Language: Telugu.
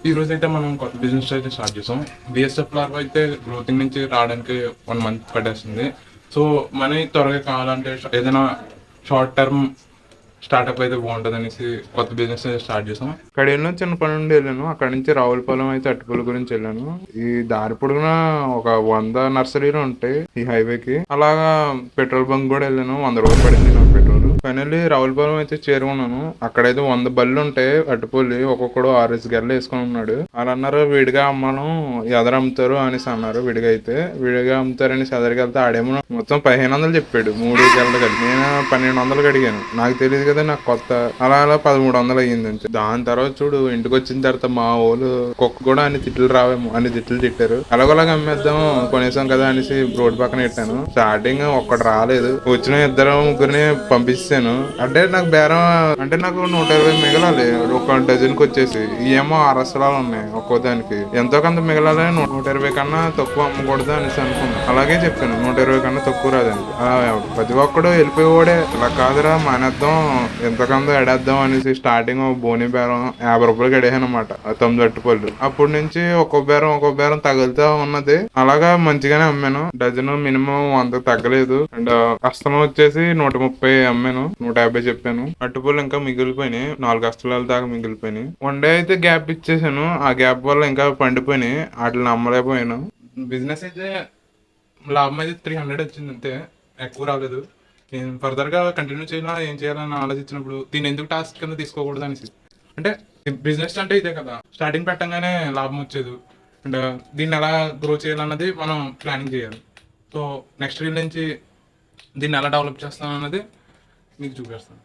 ఈ రోజు అయితే మనం కొత్త బిజినెస్ అయితే స్టార్ట్ చేసాం. బిఎస్ఎఫ్ లార్వా అయితే గ్రోతింగ్ నుంచి రావడానికి 1 మంత్ పట్టేస్తుంది. సో మనీ త్వరగా కావాలంటే ఏదైనా షార్ట్ టర్మ్ స్టార్ట్అప్ అయితే బాగుంటుంది అనేసి కొత్త బిజినెస్ అయితే స్టార్ట్ చేసాం. కడియల్లో చిన్న పని నుండి వెళ్ళాను. అక్కడ నుంచి రావులపాలెం అయితే అరటిపళ్ళ గురించి వెళ్ళాను. ఈ దారి పొడుగున ఒక 100 నర్సరీలు ఉంటాయి ఈ హైవేకి. అలాగా పెట్రోల్ బంక్ కూడా వెళ్ళాను. 100 రూపాయలు పడింది నాకు పెట్రోల్. ఫైనల్లీ రావులపాలెం అయితే చేరుకున్నాను. అక్కడైతే 100 బళ్ళు ఉంటాయి అరటిపళ్ళు. ఒక్కొక్కడు 6 గెలలు వేసుకొని ఉన్నాడు. వాళ్ళు అన్నారు విడిగా అమ్మను ఎదరు అమ్ముతారు అనేసి అన్నారు. విడిగా అమ్ముతారు అనేసి ఎదరికి వెళ్తే ఆడేమో మొత్తం 1500 చెప్పాడు 3 గెలలు కలిపి. నేను 1200 అడిగాను. నాకు తెలియదు కదా, నాకు కొత్త. అలా 1300 అయ్యింది అంతే. దాని తర్వాత చూడు, ఇంటికి వచ్చిన తర్వాత మా వాళ్ళు కుక్క కూడా అన్ని తిట్లు రావేమో అన్ని తిట్లు తిట్టారు. అలాగోలాగా అమ్మేద్దాం కొనేసాం కదా అనేసి రోడ్డు పక్కన పెట్టాను. స్టార్టింగ్ ఒక్కటి రాలేదు. వచ్చిన ఇద్దరు ముగ్గురిని పంపించాను. అంటే నాకు బేరం అంటే నాకు 120 మిగలాలి ఒక డజన్ కి వచ్చేసి. ఏమో 6 అసలాలు ఉన్నాయి ఒక్కో దానికి. ఎంతో కొంత మిగలాలి. 120 కన్నా తక్కువ అమ్మకూడదు అనేసి అనుకున్నాను. అలాగే చెప్పాను 120 కన్నా తక్కువ రాదని. ప్రతి ఒక్కడు వెళ్ళిపోయేవాడే. ఇలా కాదురా మానేద్దాం ఎంతకందో ఎడేద్దాం అనేసి స్టార్టింగ్ బోని బేరం 50 రూపాయలకి ఎడేసాను అనమాట. 9 అరటిపళ్ళు. అప్పటి నుంచి ఒక్కో బేరం తగులుతా ఉన్నది. అలాగా మంచిగానే అమ్మాను. డజన్ మినిమం 100 తగ్గలేదు. అండ్ అస్తలం వచ్చేసి 130 అమ్మాను. 150 చెప్పాను. అరటిపళ్ళు ఇంకా మిగిలిపోయినాయి. 4 అస్తలాల దాకా మిగిలిపోయినాయి. 1 డే అయితే గ్యాప్ ఇచ్చేసాను. ఆ గ్యాప్ వల్ల ఇంకా పండిపోయినాయి. వాటిని అమ్మలేకపోయాను. బిజినెస్ అయితే లాభం అయితే 300 వచ్చింది అంతే, ఎక్కువ రాలేదు. నేను ఫర్దర్గా కంటిన్యూ చేయాలా ఏం చేయాలని ఆలోచించినప్పుడు దీన్ని ఎందుకు టాస్క్ కింద తీసుకోకూడదు అనేసి. అంటే బిజినెస్ అంటే ఇదే కదా, స్టార్టింగ్ పెట్టంగానే లాభం వచ్చేది. అండ్ దీన్ని ఎలా గ్రో చేయాలన్నది మనం ప్లానింగ్ చేయాలి. సో నెక్స్ట్ రీల్ నుంచి దీన్ని ఎలా డెవలప్ చేస్తాం అన్నది మీకు చూపిస్తాను.